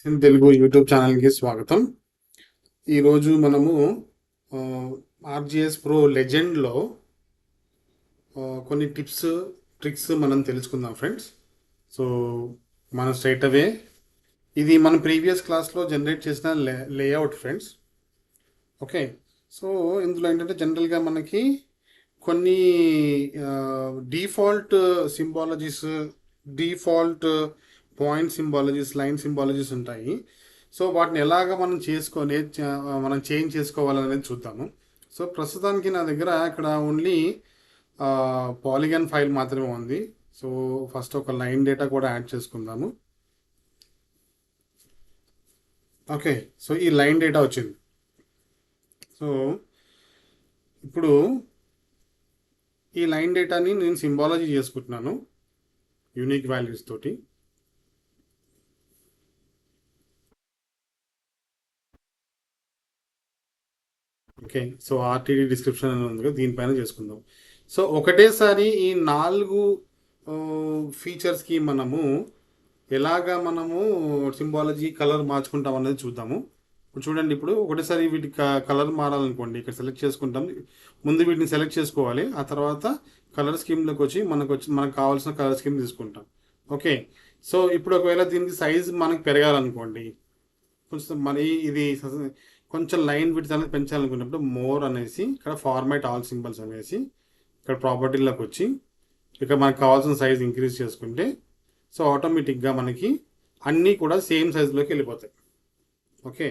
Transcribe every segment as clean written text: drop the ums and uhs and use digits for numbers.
Telugu YouTube ఛానల్కి స్వాగతం. ఈరోజు మనము ఆర్జిఎస్ ప్రో లెజెండ్లో కొన్ని టిప్స్ ట్రిక్స్ మనం తెలుసుకుందాం ఫ్రెండ్స్. సో మనం స్ట్రైట్ అవే ఇది మన ప్రీవియస్ క్లాస్లో జనరేట్ చేసిన లేఅవుట్ ఫ్రెండ్స్. ఓకే, సో ఇందులో ఏంటంటే జనరల్గా మనకి కొన్ని డీఫాల్ట్ సింబాలజీస్, డీఫాల్ట్ పాయింట్ సింబాలజీస్, లైన్ సింబాలజీస్ ఉంటాయి. సో వాటిని ఎలాగ మనం చేసుకొని మనం చేంజ్ చేసుకోవాలనేది చూద్దాము. సో ప్రస్తుతానికి నా దగ్గర ఇక్కడ ఓన్లీ పాలిగన్ ఫైల్ మాత్రమే ఉంది. సో ఫస్ట్ ఒక లైన్ డేటా కూడా యాడ్ చేసుకుందాము. ఓకే, సో ఈ లైన్ డేటా వచ్చింది. సో ఇప్పుడు ఈ లైన్ డేటాని నేను సింబాలజీ చేసుకుంటున్నాను యూనిక్ వాల్యూస్ తోటి. ఓకే, సో ఆర్టీడీ డిస్క్రిప్షన్ అని ఉంది కదా, దీనిపైన చేసుకుందాం. సో ఒకటేసారి ఈ 4 ఫీచర్స్కి మనము ఎలాగా మనము సింబాలజీ కలర్ మార్చుకుంటాం అనేది చూద్దాము. ఇప్పుడు చూడండి, ఇప్పుడు ఒకటేసారి వీటికి కలర్ మారాలనుకోండి, ఇక్కడ సెలెక్ట్ చేసుకుంటాం. ముందు వీటిని సెలెక్ట్ చేసుకోవాలి, ఆ తర్వాత కలర్ స్కీమ్లోకి వచ్చి మనకు కావాల్సిన కలర్ స్కీమ్ తీసుకుంటాం. ఓకే, సో ఇప్పుడు ఒకవేళ దీనికి సైజ్ మనకు పెరగాలనుకోండి, కొంచెం మరి ఇది కొంచెం లైన్ విడ్త్ అనేది పెంచాలనుకున్నప్పుడు మోర్ అనేసి ఇక్కడ ఫార్మాట్ ఆల్ సింబల్స్ అనేసి ఇక్కడ ప్రాపర్టీలోకి వచ్చి ఇక్కడ మనకు కావాల్సిన సైజ్ ఇంక్రీజ్ చేసుకుంటే సో ఆటోమేటిక్గా మనకి అన్నీ కూడా సేమ్ సైజులోకి వెళ్ళిపోతాయి. ఓకే,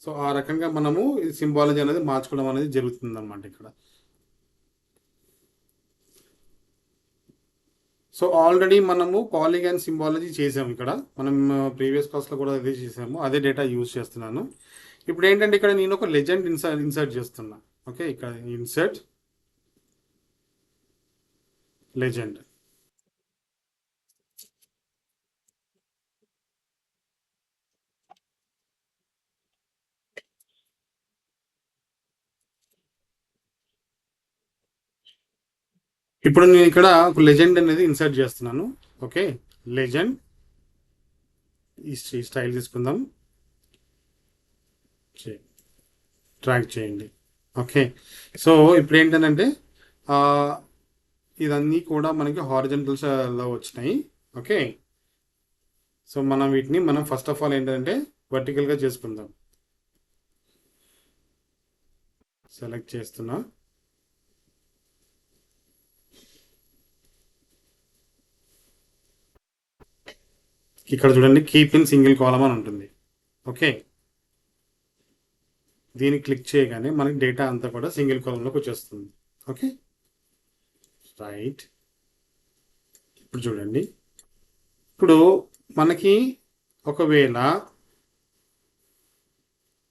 సో ఆ రకంగా మనము ఈ సింబాలజీ అనేది మార్చుకోవడం అనేది జరుగుతుంది అన్నమాట ఇక్కడ. సో ఆల్రెడీ మనము పాలిగాన్ సింబాలజీ చేసాము. ఇక్కడ మనం ప్రీవియస్ క్లాస్లో కూడా అదే చేసాము, అదే డేటా యూజ్ చేస్తున్నాను. ఇప్పుడు ఏంటంటే ఇక్కడ నేను ఒక లెజెండ్ ఇన్సర్ట్ చేస్తున్నా. ఓకే, ఇక్కడ ఇన్సర్ట్ లెజెండ్. ఇప్పుడు నేను ఇక్కడ ఒక లెజెండ్ అనేది ఇన్సర్ట్ చేస్తున్నాను. ఓకే, లెజెండ్ ఈ స్టైల్ తీసుకుందాం, ట్రాక్ చేయండి. ఓకే, సో ఇప్పుడు ఏంటంటే ఇదన్నీ కూడా మనకి హారిజంటల్స్లో వచ్చినాయి. ఓకే, సో మనం వీటిని ఫస్ట్ ఆఫ్ ఆల్ ఏంటంటే వర్టికల్గా చేసుకుందాం. సెలెక్ట్ చేస్తున్నా, ఇక్కడ చూడండి కీప్ ఇన్ సింగిల్ కాలమ్ అని ఉంటుంది. ఓకే, దీన్ని క్లిక్ చేయగానే మనకి డేటా అంతా కూడా సింగిల్ కాలంలోకి వచ్చేస్తుంది. Okay, right. ఇప్పుడు చూడండి, ఇప్పుడు మనకి ఒకవేళ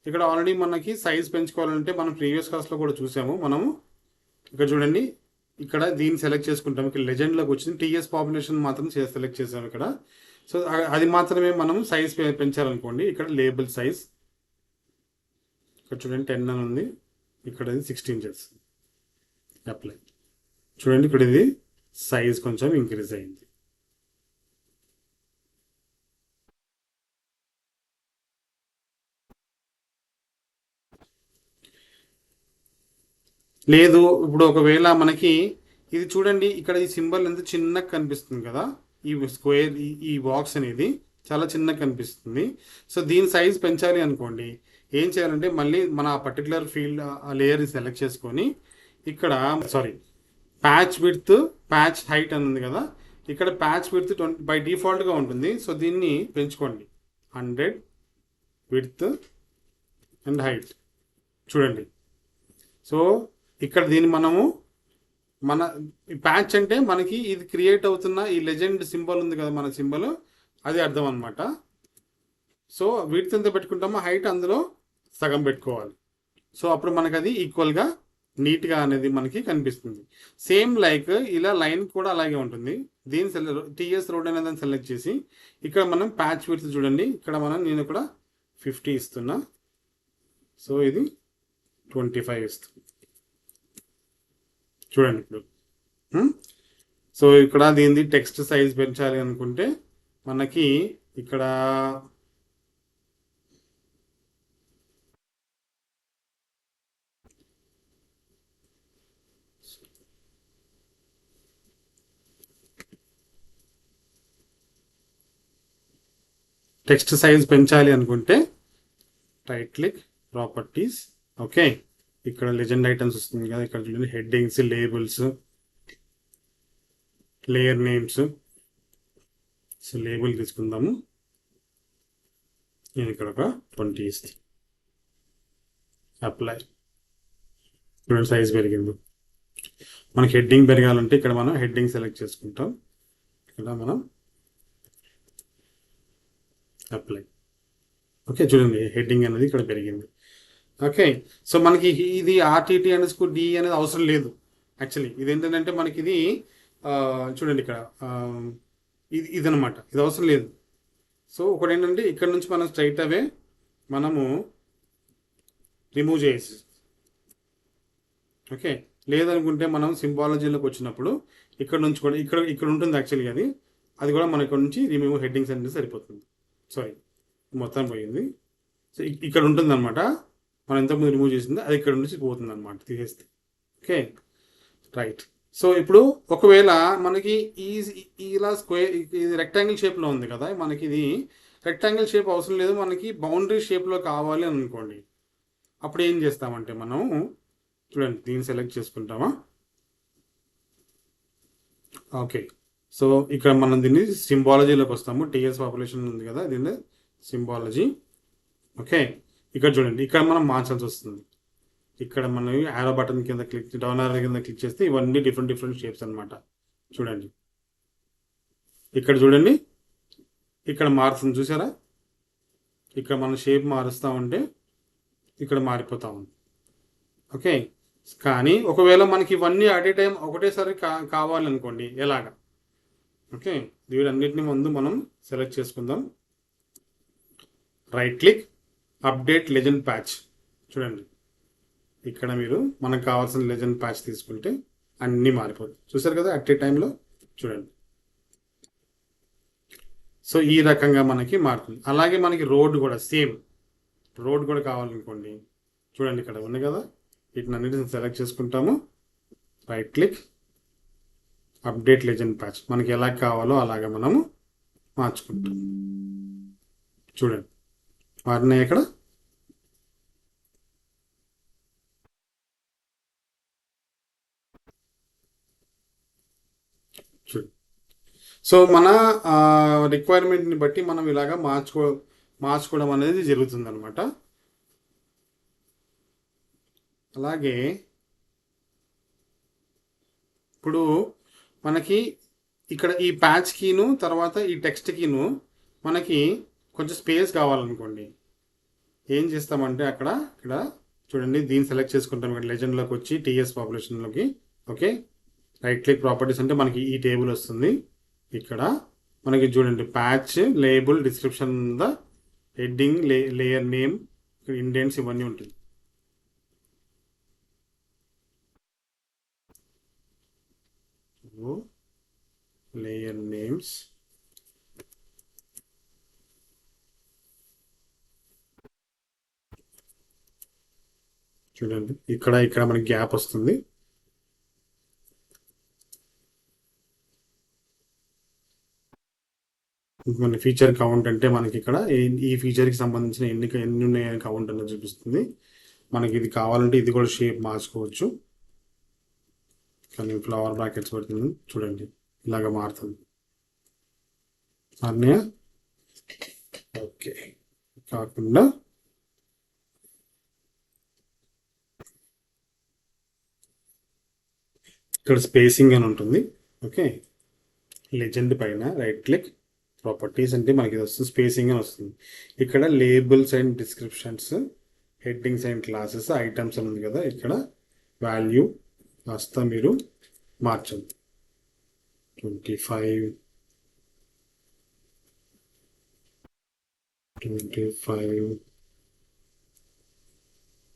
ఇక్కడ ఆల్రెడీ మనకి సైజ్ పెంచుకోవాలంటే మనం ప్రీవియస్ క్లాస్లో కూడా చూసాము. మనము ఇక్కడ చూడండి, ఇక్కడ దీన్ని సెలెక్ట్ చేసుకుంటాం. ఇక్కడ లెజెండ్లోకి వచ్చింది, టీఎస్ పాపులేషన్ మాత్రం సెలెక్ట్ చేసాము ఇక్కడ. సో అది మాత్రమే మనం సైజ్ పెంచాలనుకోండి, ఇక్కడ లేబుల్ సైజ్ ఇక్కడ చూడండి 10 అని ఉంది, ఇక్కడ ఇది 16 చేస్తుంది. అప్లై. చూడండి ఇక్కడ ఇది సైజ్ కొంచెం ఇంక్రీజ్ అయింది. లేదు, ఇప్పుడు ఒకవేళ మనకి ఇది చూడండి, ఇక్కడ ఈ సింబల్ ఎంత చిన్నగా కనిపిస్తుంది కదా, ఈ స్క్వేర్ ఈ బాక్స్ అనేది చాలా చిన్నగా కనిపిస్తుంది. సో దీని సైజ్ పెంచాలి అనుకోండి, ఏం చేయాలంటే మళ్ళీ మన పర్టికులర్ ఫీల్డ్ ఆ లేయర్ని సెలెక్ట్ చేసుకొని ఇక్కడ ప్యాచ్ విడ్త్, ప్యాచ్ హైట్ అని ఉంది కదా, ఇక్కడ ప్యాచ్ విడ్త్ 20 బై డిఫాల్ట్గా ఉంటుంది. సో దీన్ని పెంచుకోండి 100 విడ్త్ అండ్ హైట్. చూడండి, సో ఇక్కడ దీన్ని మన ప్యాచ్ అంటే మనకి ఇది క్రియేట్ అవుతున్న ఈ లెజెండ్ సింబల్ ఉంది కదా, మన సింబల్, అది అర్థం అనమాట. సో విడ్త్ ఎంత పెట్టుకుంటామో హైట్ అందులో సగం పెట్టుకోవాలి. సో అప్పుడు మనకు అది ఈక్వల్గా నీట్గా అనేది మనకి కనిపిస్తుంది. సేమ్ లైక్ ఇలా లైన్ కూడా అలాగే ఉంటుంది. దీన్ని టీఎస్ రోడ్ అనే దాన్ని సెలెక్ట్ చేసి ఇక్కడ మనం ప్యాచ్ విడ్త్ చూడండి, ఇక్కడ నేను ఇక్కడ 50 ఇస్తున్నా. సో ఇది 25 ఇస్తుంది. చూడండి ఇప్పుడు. సో ఇక్కడ దీనిది టెక్స్ట్ సైజ్ పెంచాలి అనుకుంటే మనకి ఇక్కడ టెక్స్ట్ సైజ్ పెంచాలి అనుకుంటే రైట్ క్లిక్ ప్రాపర్టీస్. ఓకే, ఇక్కడ లెజెండ్ ఐటమ్స్ వస్తుంది కదా, ఇక్కడ చూడండి headings, labels, layer names. So label తీసుకుందాము, నేను ఇక్కడ ఒక 20 ఇస్తాను. అప్లై. చూడండి సైజ్ పెరిగింది. మనకి హెడ్డింగ్ పెరగాలంటే ఇక్కడ మనం హెడ్డింగ్ సెలెక్ట్ చేసుకుంటాం. ఇక్కడ మనం అప్లై. ఓకే, చూడండి హెడ్డింగ్ అనేది ఇక్కడ పెరిగింది. ఓకే, సో మనకి ఇది RTT _ D అనేది అవసరం లేదు యాక్చువల్లీ. ఇది ఏంటంటే మనకి ఇది చూడండి ఇక్కడ ఇదనమాట, ఇది అవసరం లేదు. సో ఒకటి ఏంటంటే ఇక్కడ నుంచి మనం స్ట్రైట్ అవే మనము రిమూవ్ చేసి, ఓకే, లేదనుకుంటే మనం సింబాలజీలోకి వచ్చినప్పుడు ఇక్కడ నుంచి కూడా ఇక్కడ ఉంటుంది యాక్చువల్గా అది కూడా మన ఇక్కడ నుంచి రిమూవ్ హెడ్డింగ్స్ అనేది సరిపోతుంది. సారీ, మొత్తం పోయింది. సో ఇక్కడ ఉంటుంది అనమాట, మనం ఎంతకుముందు రిమూవ్ చేసింది అది ఇక్కడ నుంచి పోతుంది అనమాట తీసేస్తే. Okay right. సో ఇప్పుడు ఒకవేళ మనకి ఇలా స్క్వేర్, ఇది రెక్టాంగిల్ షేప్లో ఉంది కదా, మనకి ఇది రెక్టాంగిల్ షేప్ అవసరం లేదు, మనకి బౌండరీ షేప్లో కావాలి అని అనుకోండి. అప్పుడు ఏం చేస్తామంటే మనం చూడండి దీన్ని సెలెక్ట్ చేసుకుంటామా. ఓకే, సో ఇక్కడ మనం దీన్ని సింబాలజీలోకి వస్తాము. TS పాపులేషన్ ఉంది కదా, దీన్ని సింబాలజీ. ఓకే, ఇక్కడ చూడండి ఇక్కడ మనం మార్చాల్సి వస్తుంది. ఇక్కడ మనం యారో బటన్ కింద డౌన్ యారో కింద క్లిక్ చేస్తే ఇవన్నీ డిఫరెంట్ షేప్స్ అనమాట. చూడండి ఇక్కడ చూడండి, ఇక్కడ మారుతుంది చూసారా. ఇక్కడ మనం షేప్ మారుస్తూ ఉంటే ఇక్కడ మారిపోతా ఉంది. ఓకే, కానీ ఒకవేళ మనకి ఇవన్నీ అట్ ఏ టైం ఒకటేసారి కావాలనుకోండి ఎలాగా. ఓకే, వీటన్నిటిని ముందు మనం సెలెక్ట్ చేసుకుందాం. Right click, update legend patch. చూడండి ఇక్కడ మీరు మనకు కావాల్సిన లెజెండ్ ప్యాచ్ తీసుకుంటే అన్నీ మారిపోతాయి. చూసారు కదా అట్ ఏ టైంలో. చూడండి, సో ఈ రకంగా మనకి మారుతుంది. అలాగే మనకి రోడ్ కూడా సేమ్, రోడ్ కూడా కావాలనుకోండి. చూడండి ఇక్కడ ఉంది కదా, వీటిని అన్నిటిని సెలెక్ట్ చేసుకుంటాము. Right click, update legend patch. మనకి ఎలా కావాలో అలాగే మనము మార్చుకుంటాం. చూడండి మారినాయి ఇక్కడ. సో మన రిక్వైర్మెంట్ని బట్టి మనం ఇలాగా మార్చుకోవడం అనేది జరుగుతుంది అనమాట. అలాగే ఇప్పుడు మనకి ఇక్కడ ఈ ప్యాచ్ కీను తర్వాత ఈ టెక్స్ట్ కీను మనకి కొంచెం స్పేస్ కావాలనుకోండి. ఏం చేస్తామంటే ఇక్కడ చూడండి దీన్ని సెలెక్ట్ చేసుకుంటాం. ఇక్కడ లెజెండ్లోకి వచ్చి TS పాపులేషన్లోకి. ఓకే, రైట్ క్లిక్ ప్రాపర్టీస్ అంటే మనకి ఈ టేబుల్ వస్తుంది. ఇక్కడ మనకి చూడండి patch, label, description, heading, layer name, indents ఇవన్నీ ఉంటుంది. లేయర్ నేమ్స్, చూడండి ఇక్కడ మనకి గ్యాప్ వస్తుంది. మన ఫీచర్ కౌంట్ అంటే మనకి ఇక్కడ ఈ ఫీచర్కి సంబంధించిన ఎన్ని ఉన్నాయని కౌంట్ అనేది చూపిస్తుంది. మనకి ఇది కావాలంటే ఇది కూడా షేప్ మార్చుకోవచ్చు. కానీ ఫ్లవర్ బ్రాకెట్స్ పడుతుంది చూడండి, ఇలాగ మారుతుంది. అన్నయ్య ఓకే, కాకుండా ఇక్కడ స్పేసింగ్ అని ఉంటుంది. ఓకే, లెజెండ్ పైన రైట్ క్లిక్, ప్రాపర్టీస్ అంటే మనకి ఇది వస్తుంది, స్పేసింగ్ అని వస్తుంది. ఇక్కడ labels and descriptions, headings and classes, items అని ఉంది కదా, ఇక్కడ వాల్యూ కాస్త మీరు మార్చండి. 25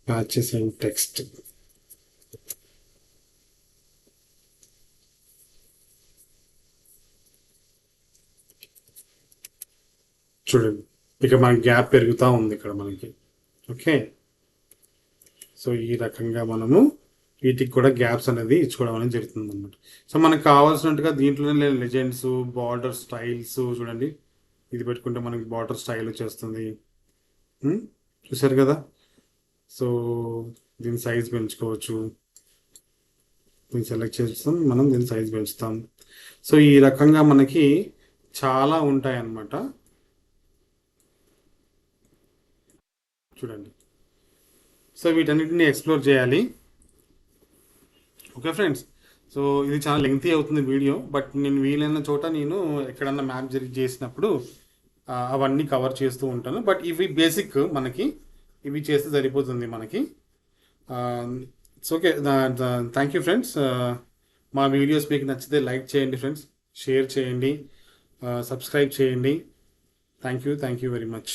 ప్యాచెస్ అండ్ టెక్స్ట్. చూడండి ఇక మనకి గ్యాప్ పెరుగుతూ ఉంది ఇక్కడ మనకి. ఓకే, సో ఈ రకంగా మనము వీటికి కూడా గ్యాప్స్ అనేది ఇచ్చుకోవడం అనేది జరుగుతుంది అనమాట. సో మనకు కావాల్సినట్టుగా దీంట్లోనే లెజెండ్స్, బార్డర్ స్టైల్స్ చూడండి ఇది పెట్టుకుంటే మనకి బార్డర్ స్టైల్ వచ్చేస్తుంది. ఉమ్, చూసారు కదా. సో దీని సైజ్ పెంచుకోవచ్చు. దీన్ని సెలెక్ట్ చేస్తాం, మనం దీని సైజ్ పెంచుతాం. సో ఈ రకంగా మనకి చాలా ఉంటాయి అన్నమాట. చూడండి. సో వీటన్నిటిని ఎక్స్ప్లోర్ చేయాలి. Okay friends. సో ఇది చాలా లెంగ్తీ అవుతుంది వీడియో, బట్ నేను వీలైన చోట నేను ఎక్కడన్నా మ్యాప్ జరిగి చేసినప్పుడు అవన్నీ కవర్ చేస్తూ ఉంటాను. బట్ ఇవి బేసిక్ మనకి, ఇవి చేస్తే సరిపోతుంది మనకి. It's okay. Thank you friends. మా వీడియోస్ మీకు నచ్చితే లైక్ చేయండి ఫ్రెండ్స్, షేర్ చేయండి, సబ్స్క్రైబ్ చేయండి. Thank you very much.